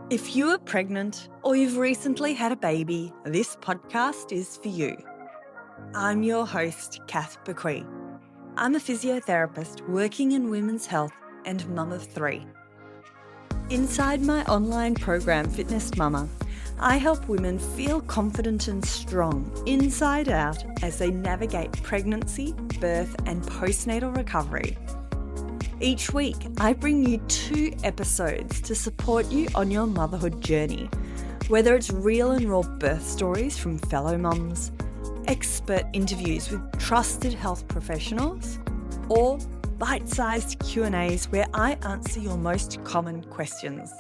If you are pregnant or you've recently had a baby, this podcast is for you. I'm your host, Kath Bequee. I'm a physiotherapist working in women's health and mum of 3. Inside my online program, Fitness Mama, I help women feel confident and strong inside out as they navigate pregnancy, birth, and postnatal recovery. Each week, I bring you 2 episodes to support you on your motherhood journey. Whether it's real and raw birth stories from fellow mums, expert interviews with trusted health professionals, or bite-sized Q&As where I answer your most common questions.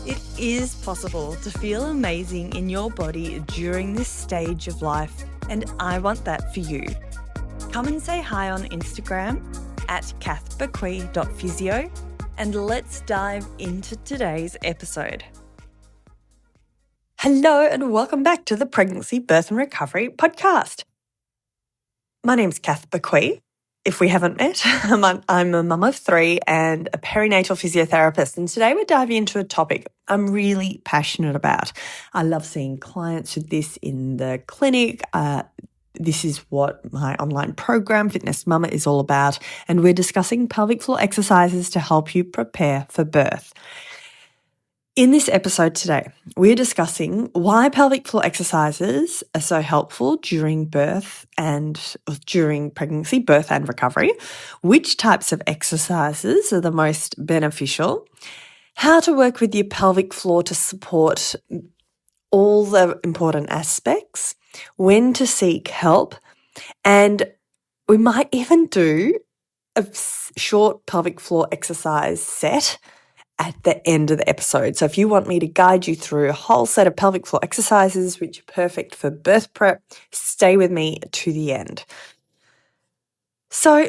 It is possible to feel amazing in your body during this stage of life, and I want that for you. Come and say hi on Instagram at kathbequee.physio, and let's dive into today's episode. Hello and welcome back to the Pregnancy, Birth and Recovery podcast. My name's Kath Bequee. If we haven't met, I'm a mum of 3 and a perinatal physiotherapist, and today we're diving into a topic I'm really passionate about. I love seeing clients with this in the clinic. This is what my online program, Fitness Mama, is all about, and we're discussing pelvic floor exercises to help you prepare for birth. In this episode today, we're discussing why pelvic floor exercises are so helpful during birth and during pregnancy, birth and recovery, which types of exercises are the most beneficial, how to work with your pelvic floor to support all the important aspects, when to seek help, and we might even do a short pelvic floor exercise set at the end of the episode. So if you want me to guide you through a whole set of pelvic floor exercises which are perfect for birth prep, stay with me to the end. So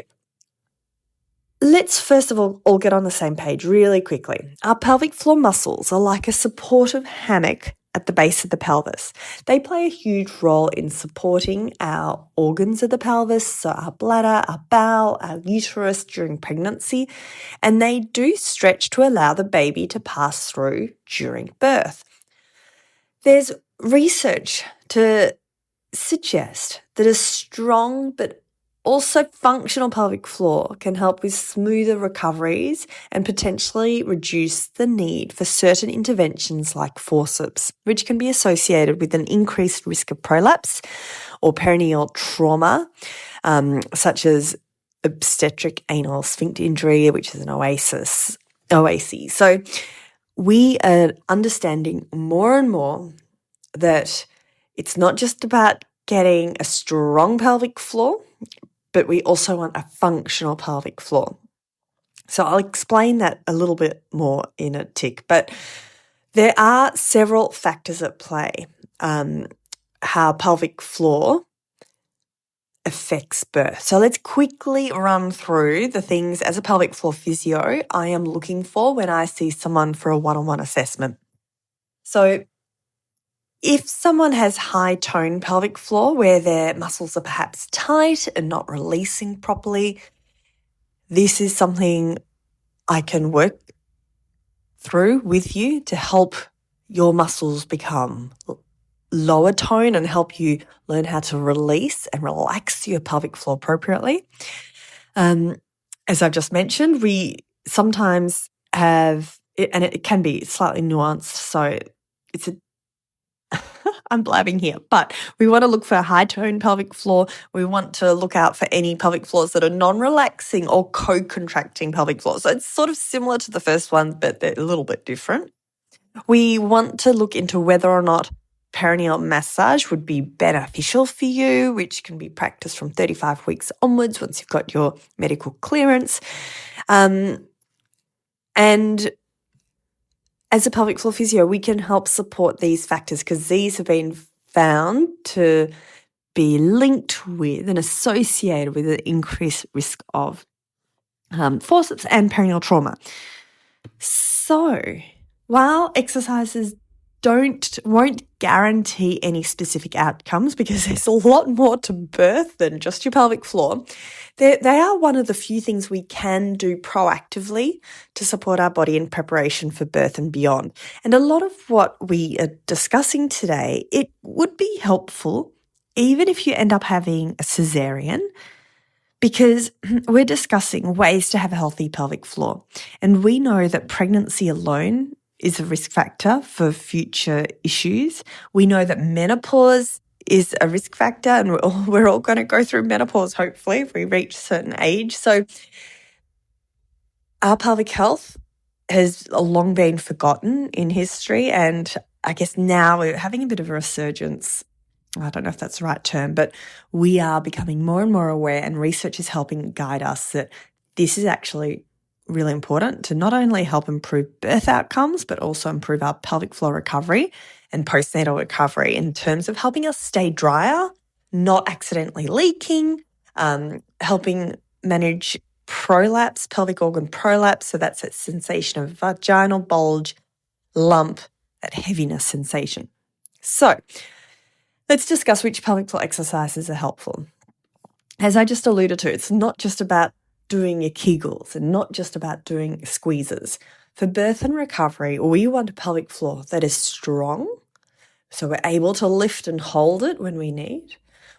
let's first of all get on the same page really quickly. Our pelvic floor muscles are like a supportive hammock at the base of the pelvis. They play a huge role in supporting our organs of the pelvis, so our bladder, our bowel, our uterus during pregnancy, and they do stretch to allow the baby to pass through during birth. There's research to suggest that a strong but also functional pelvic floor can help with smoother recoveries and potentially reduce the need for certain interventions like forceps, which can be associated with an increased risk of prolapse or perineal trauma, such as obstetric anal sphincter injury, which is an OASIS. So we are understanding more and more that it's not just about getting a strong pelvic floor, but we also want a functional pelvic floor. So I'll explain that a little bit more in a tick, but there are several factors at play, how pelvic floor affects birth. So let's quickly run through the things as a pelvic floor physio I am looking for when I see someone for a one-on-one assessment. So if someone has high tone pelvic floor where their muscles are perhaps tight and not releasing properly, this is something I can work through with you to help your muscles become lower tone and help you learn how to release and relax your pelvic floor appropriately. As I've just mentioned, we sometimes have, and it can be slightly nuanced, so it's I'm blabbing here, but we want to look for a high-tone pelvic floor. We want to look out for any pelvic floors that are non-relaxing or co-contracting pelvic floors. So it's sort of similar to the first one, but they're a little bit different. We want to look into whether or not perineal massage would be beneficial for you, which can be practiced from 35 weeks onwards once you've got your medical clearance. And as a pelvic floor physio, we can help support these factors because these have been found to be linked with and associated with an increased risk of forceps and perineal trauma. So while exercises won't guarantee any specific outcomes because there's a lot more to birth than just your pelvic floor. They are one of the few things we can do proactively to support our body in preparation for birth and beyond. And a lot of what we are discussing today, it would be helpful even if you end up having a cesarean, because we're discussing ways to have a healthy pelvic floor. And we know that pregnancy alone is a risk factor for future issues. We know that menopause is a risk factor, and we're all going to go through menopause, hopefully, if we reach a certain age. So our pelvic health has long been forgotten in history, and I guess now we're having a bit of a resurgence. I don't know if that's the right term, but we are becoming more and more aware, and research is helping guide us that this is actually really important to not only help improve birth outcomes, but also improve our pelvic floor recovery and postnatal recovery in terms of helping us stay drier, not accidentally leaking, helping manage prolapse, pelvic organ prolapse. So that's that sensation of vaginal bulge, lump, that heaviness sensation. So let's discuss which pelvic floor exercises are helpful. As I just alluded to, it's not just about doing your Kegels and not just about doing squeezes. For birth and recovery, we want a pelvic floor that is strong, so we're able to lift and hold it when we need.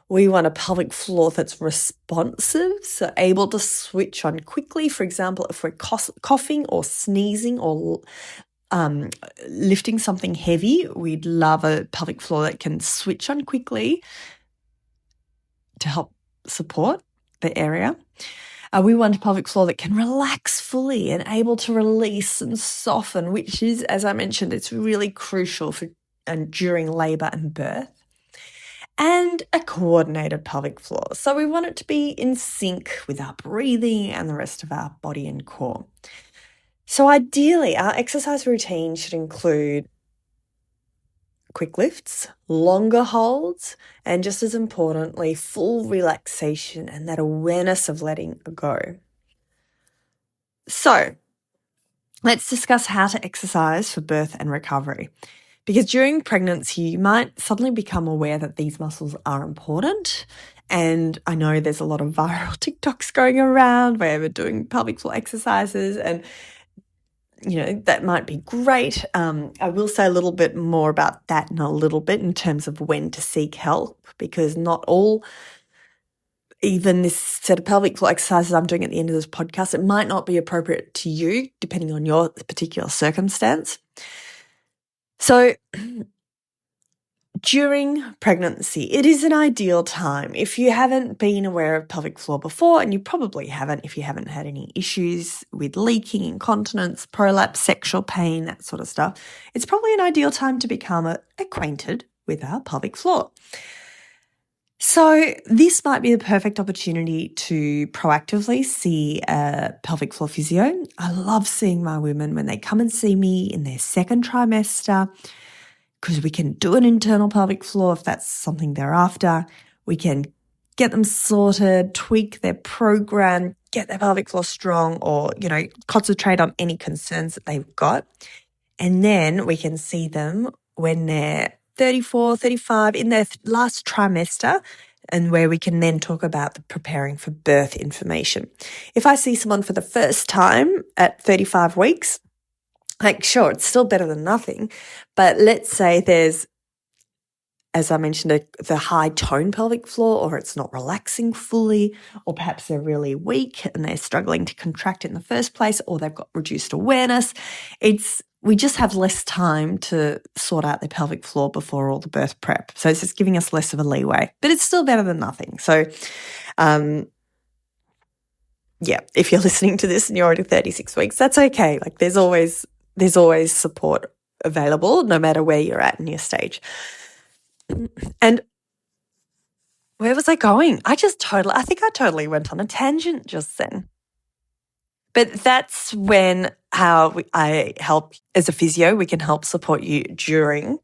We want a pelvic floor that's responsive, so able to switch on quickly. For example, if we're coughing or sneezing or lifting something heavy, we'd love a pelvic floor that can switch on quickly to help support the area. We want a pelvic floor that can relax fully and able to release and soften, which is, as I mentioned, it's really crucial for and during labour and birth. And a coordinated pelvic floor. So we want it to be in sync with our breathing and the rest of our body and core. So ideally, our exercise routine should include quick lifts, longer holds, and just as importantly, full relaxation and that awareness of letting go. So let's discuss how to exercise for birth and recovery. Because during pregnancy, you might suddenly become aware that these muscles are important. And I know there's a lot of viral TikToks going around where we're doing pelvic floor exercises, and that might be great. I will say a little bit more about that in a little bit in terms of when to seek help, because not all, even this set of pelvic floor exercises I'm doing at the end of this podcast, it might not be appropriate to you depending on your particular circumstance. So during pregnancy, it is an ideal time. If you haven't been aware of pelvic floor before, and you probably haven't if you haven't had any issues with leaking, incontinence, prolapse, sexual pain, that sort of stuff, it's probably an ideal time to become acquainted with our pelvic floor. So this might be the perfect opportunity to proactively see a pelvic floor physio. I love seeing my women when they come and see me in their second trimester, because we can do an internal pelvic floor if that's something they're after. We can get them sorted, tweak their program, get their pelvic floor strong, or, concentrate on any concerns that they've got. And then we can see them when they're 34, 35, in their last trimester, and where we can then talk about the preparing for birth information. If I see someone for the first time at 35 weeks, sure, it's still better than nothing, but let's say there's, as I mentioned, the high tone pelvic floor, or it's not relaxing fully, or perhaps they're really weak and they're struggling to contract in the first place, or they've got reduced awareness. We just have less time to sort out their pelvic floor before all the birth prep. So it's just giving us less of a leeway, but it's still better than nothing. So, if you're listening to this and you're already 36 weeks, that's okay. There's always support available, no matter where you're at in your stage. And where was I going? I think I totally went on a tangent just then. But that's when I help as a physio. We can help support you during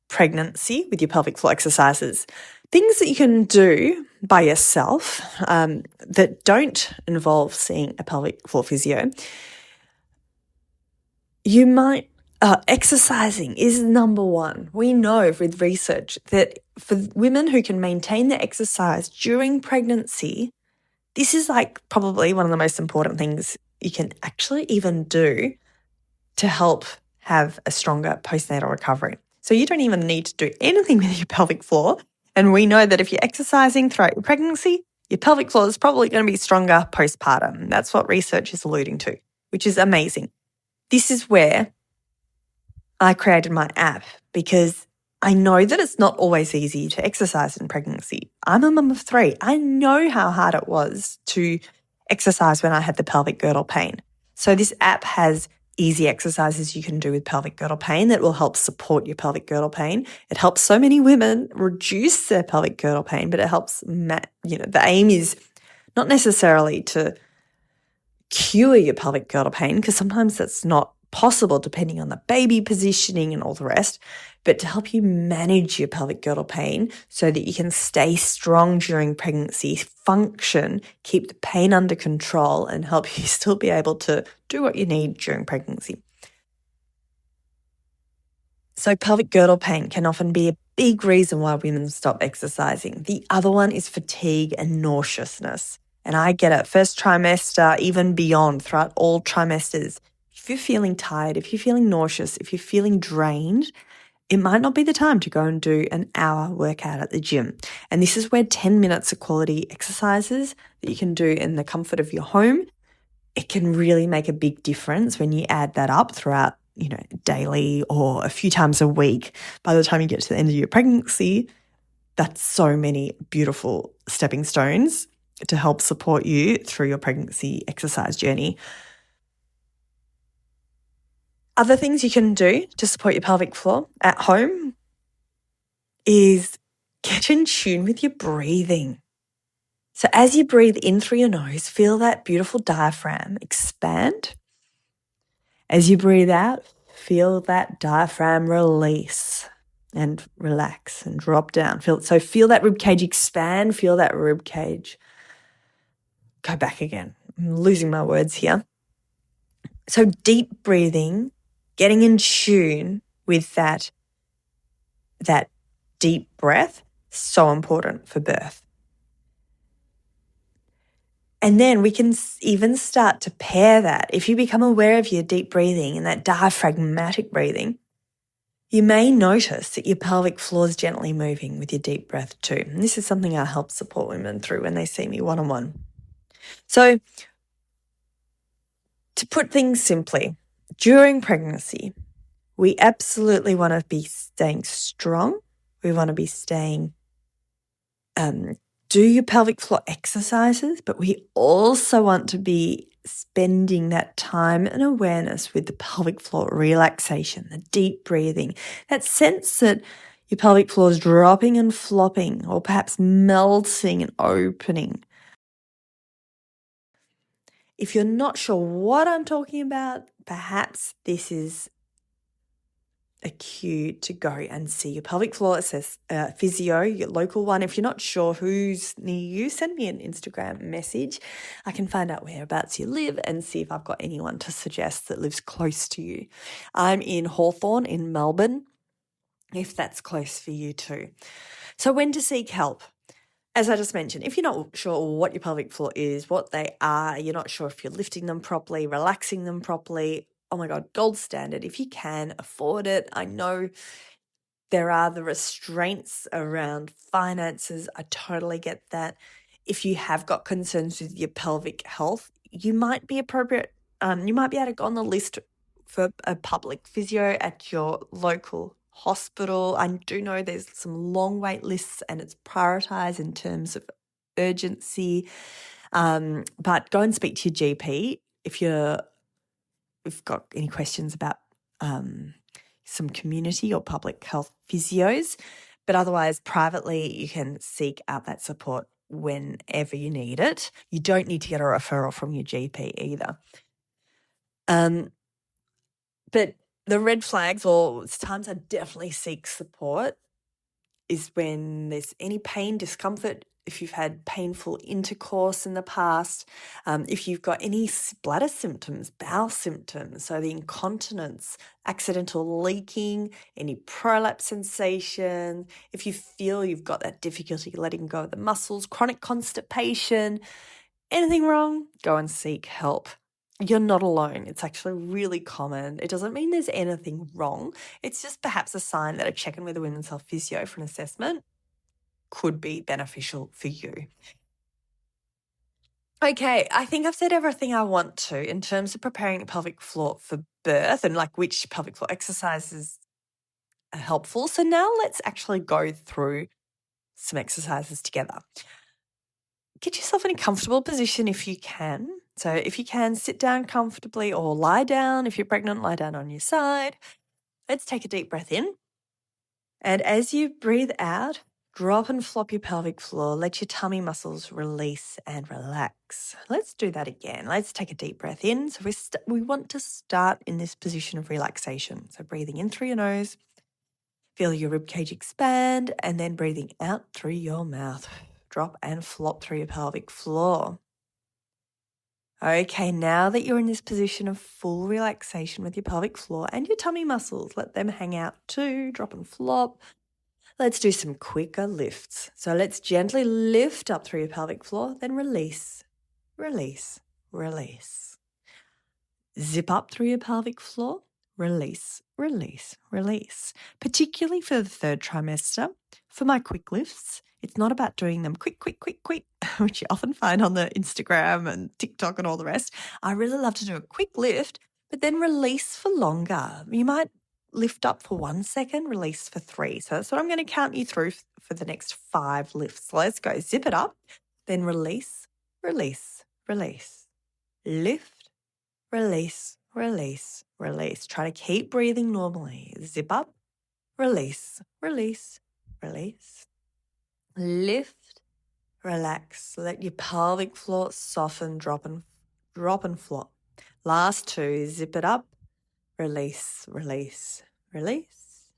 pregnancy with your pelvic floor exercises. Things that you can do by yourself that don't involve seeing a pelvic floor physio. You might Exercising is number one. We know with research that for women who can maintain their exercise during pregnancy, this is like probably one of the most important things you can actually even do to help have a stronger postnatal recovery. So you don't even need to do anything with your pelvic floor. And we know that if you're exercising throughout your pregnancy, your pelvic floor is probably going to be stronger postpartum. That's what research is alluding to, which is amazing. This is where I created my app because I know that it's not always easy to exercise in pregnancy. I'm a mum of 3. I know how hard it was to exercise when I had the pelvic girdle pain. So this app has easy exercises you can do with pelvic girdle pain that will help support your pelvic girdle pain. It helps so many women reduce their pelvic girdle pain, but it helps, the aim is not necessarily to cure your pelvic girdle pain, because sometimes that's not possible depending on the baby positioning and all the rest, but to help you manage your pelvic girdle pain so that you can stay strong during pregnancy, function, keep the pain under control, and help you still be able to do what you need during pregnancy. So pelvic girdle pain can often be a big reason why women stop exercising. The other one is fatigue and nauseousness. And I get it, first trimester, even beyond, throughout all trimesters. If you're feeling tired, if you're feeling nauseous, if you're feeling drained, it might not be the time to go and do an hour workout at the gym. And this is where 10 minutes of quality exercises that you can do in the comfort of your home, it can really make a big difference when you add that up throughout, daily or a few times a week. By the time you get to the end of your pregnancy, that's so many beautiful stepping stones to help support you through your pregnancy exercise journey. Other things you can do to support your pelvic floor at home is get in tune with your breathing. So as you breathe in through your nose, feel that beautiful diaphragm expand. As you breathe out, feel that diaphragm release and relax and drop down. Feel that rib cage expand, feel that rib cage go back again. I'm losing my words here. So deep breathing, getting in tune with that deep breath, so important for birth. And then we can even start to pair that. If you become aware of your deep breathing and that diaphragmatic breathing, you may notice that your pelvic floor is gently moving with your deep breath too. And this is something I help support women through when they see me one-on-one. So to put things simply, during pregnancy, we absolutely want to be staying strong. We want to be staying, do your pelvic floor exercises, but we also want to be spending that time and awareness with the pelvic floor relaxation, the deep breathing, that sense that your pelvic floor is dropping and flopping or perhaps melting and opening. If you're not sure what I'm talking about, perhaps this is a cue to go and see your pelvic floor. It says physio, your local one. If you're not sure who's near you, send me an Instagram message. I can find out whereabouts you live and see if I've got anyone to suggest that lives close to you. I'm in Hawthorne in Melbourne, if that's close for you too. So when to seek help? As I just mentioned, if you're not sure what your pelvic floor is, what they are, you're not sure if you're lifting them properly, relaxing them properly, oh my God, gold standard. If you can afford it, I know there are the restraints around finances. I totally get that. If you have got concerns with your pelvic health, you might be appropriate. You might be able to go on the list for a public physio at your local hospital. I do know there's some long wait lists and it's prioritized in terms of urgency. But go and speak to your GP if you've got any questions about some community or public health physios. But otherwise, privately, you can seek out that support whenever you need it. You don't need to get a referral from your GP either. But the red flags, or times I definitely seek support, is when there's any pain, discomfort if you've had painful intercourse in the past, if you've got any bladder symptoms, bowel symptoms, so the incontinence, accidental leaking, any prolapse sensation, if you feel you've got that difficulty letting go of the muscles, chronic constipation, anything wrong, go and seek help. You're not alone. It's actually really common. It doesn't mean there's anything wrong. It's just perhaps a sign that a check-in with a women's health physio for an assessment could be beneficial for you. Okay, I think I've said everything I want to in terms of preparing the pelvic floor for birth and like which pelvic floor exercises are helpful. So now let's actually go through some exercises together. Get yourself in a comfortable position if you can. So if you can, sit down comfortably or lie down. If you're pregnant, lie down on your side. Let's take a deep breath in. And as you breathe out, drop and flop your pelvic floor. Let your tummy muscles release and relax. Let's do that again. Let's take a deep breath in. So we want to start in this position of relaxation. So breathing in through your nose, feel your ribcage expand, and then breathing out through your mouth. Drop and flop through your pelvic floor. Okay, now that you're in this position of full relaxation with your pelvic floor and your tummy muscles, let them hang out too, drop and flop. Let's do some quicker lifts. So let's gently lift up through your pelvic floor, then release, release, release. Zip up through your pelvic floor, release, release, release. Particularly for the third trimester, for my quick lifts, it's not about doing them quick, quick, quick, quick, which you often find on the Instagram and TikTok and all the rest. I really love to do a quick lift, but then release for longer. You might lift up for 1 second, release for 3. So that's what I'm going to count you through for the next 5 lifts. So let's go. Zip it up, then release, release, release. Lift, release, release, release. Try to keep breathing normally. Zip up, release, release, release. Lift, relax. Let your pelvic floor soften, drop and flop. Last 2, zip it up, release, release, release.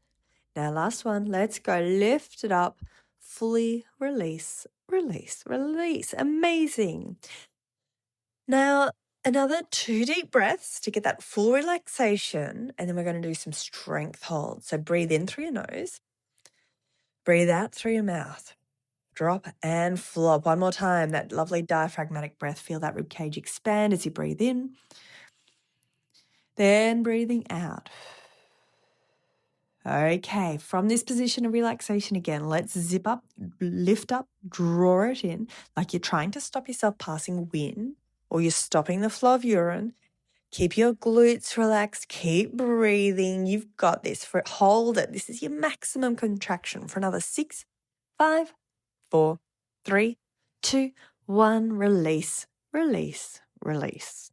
Now last one, let's go. Lift it up, fully release, release, release. Amazing. Now another 2 deep breaths to get that full relaxation, and then we're going to do some strength holds. So breathe in through your nose, breathe out through your mouth. Drop and flop. One more time, that lovely diaphragmatic breath. Feel that ribcage expand as you breathe in. Then breathing out. Okay, from this position of relaxation again, let's zip up, lift up, draw it in like you're trying to stop yourself passing wind or you're stopping the flow of urine. Keep your glutes relaxed. Keep breathing. You've got this. Hold it. This is your maximum contraction for another 6, 5, 4, 3, 2, 1. Release, release, release.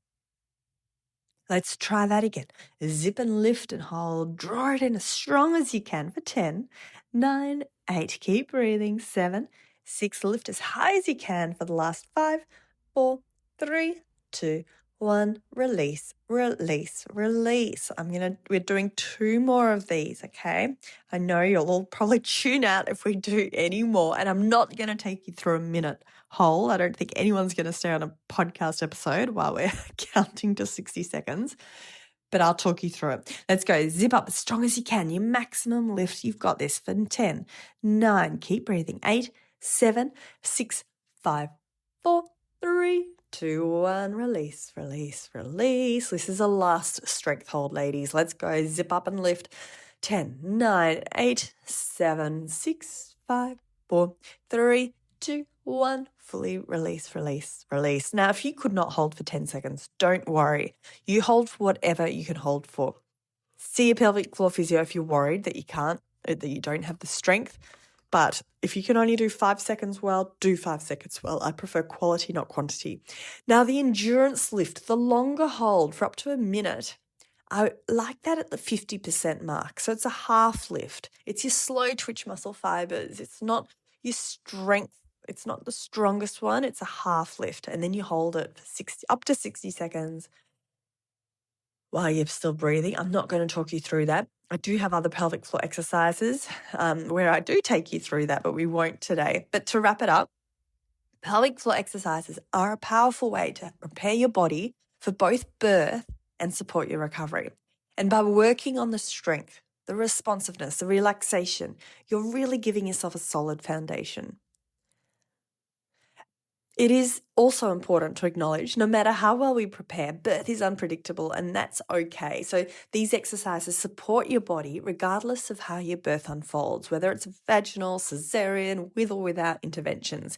Let's try that again. Zip and lift and hold. Draw it in as strong as you can for 10, 9, 8. Keep breathing. 7, 6. Lift as high as you can for the last 5, 4, 3, 2, 1. Release, release, release. We're doing 2 more of these, okay? I know you'll all probably tune out if we do any more, and I'm not going to take you through a minute whole. I don't think anyone's going to stay on a podcast episode while we're counting to 60 seconds, but I'll talk you through it. Let's go. Zip up as strong as you can. Your maximum lift. You've got this for 10, 9. Keep breathing. 8, 7, 6, 5, 4, 3, 2, 1. Release, release, release. This is a last strength hold, ladies. Let's go. Zip up and lift. 10, 9, 8, 7, 6, 5, 4, 3, 2, 1. Fully release, release, release. Now, if you could not hold for 10 seconds, don't worry. You hold for whatever you can hold for. See a pelvic floor physio if you're worried that you can't, that you don't have the strength. But if you can only do 5 seconds well, do 5 seconds well. I prefer quality, not quantity. Now, the endurance lift, the longer hold for up to a minute, I like that at the 50% mark. So it's a half lift. It's your slow twitch muscle fibers. It's not your strength. It's not the strongest one. It's a half lift. And then you hold it for up to 60 seconds while you're still breathing. I'm not going to talk you through that. I do have other pelvic floor exercises where I do take you through that, but we won't today. But to wrap it up, Pelvic floor exercises are a powerful way to prepare your body for both birth and support your recovery. And by working on the strength, the responsiveness, the relaxation, you're really giving yourself a solid foundation. It is also important to acknowledge, no matter how well we prepare, birth is unpredictable, and that's okay. So these exercises support your body regardless of how your birth unfolds, whether it's vaginal, cesarean, with or without interventions.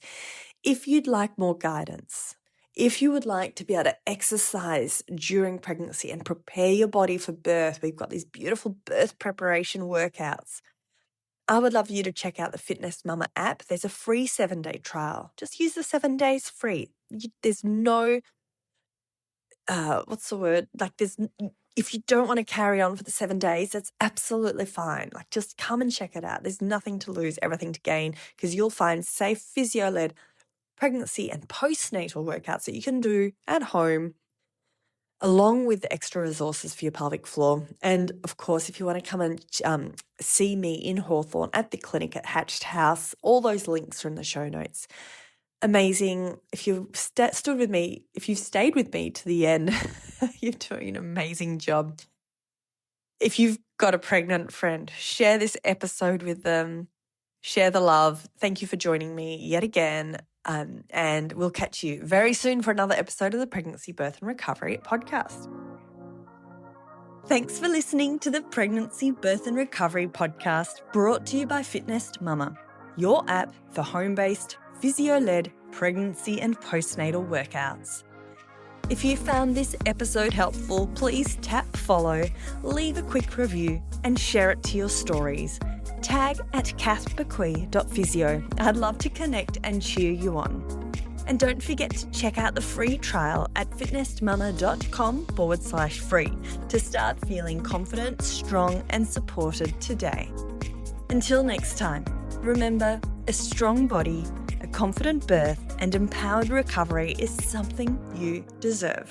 If you'd like more guidance, if you would like to be able to exercise during pregnancy and prepare your body for birth, we've got these beautiful birth preparation workouts. I would love you to check out the Fitness Mama app. There's a free 7-day trial. Just use the 7 days free. There's no, if you don't want to carry on for the 7 days, that's absolutely fine. Just come and check it out. There's nothing to lose, everything to gain, because you'll find safe physio-led pregnancy and postnatal workouts that you can do at home, along with extra resources for your pelvic floor. And of course, if you want to come and see me in Hawthorne at the clinic at Hatched House, all those links are in the show notes. Amazing. If you've stayed with me to the end, you're doing an amazing job. If you've got a pregnant friend, share this episode with them. Share the love. Thank you for joining me yet again. And we'll catch you very soon for another episode of the Pregnancy, Birth and Recovery podcast. Thanks for listening to the Pregnancy, Birth and Recovery podcast, brought to you by Fitness Mama, your app for home-based, physio-led pregnancy and postnatal workouts. If you found this episode helpful, please tap follow, leave a quick review, and share it to your stories. Tag at kathbequee.physio. I'd love to connect and cheer you on. And don't forget to check out the free trial at fitnessmama.com/free to start feeling confident, strong, and supported today. Until next time, remember, a strong body, a confident birth, and empowered recovery is something you deserve.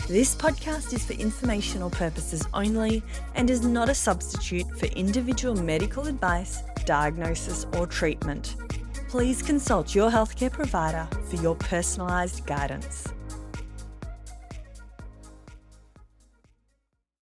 This podcast is for informational purposes only and is not a substitute for individual medical advice, diagnosis, or treatment. Please consult your healthcare provider for your personalised guidance.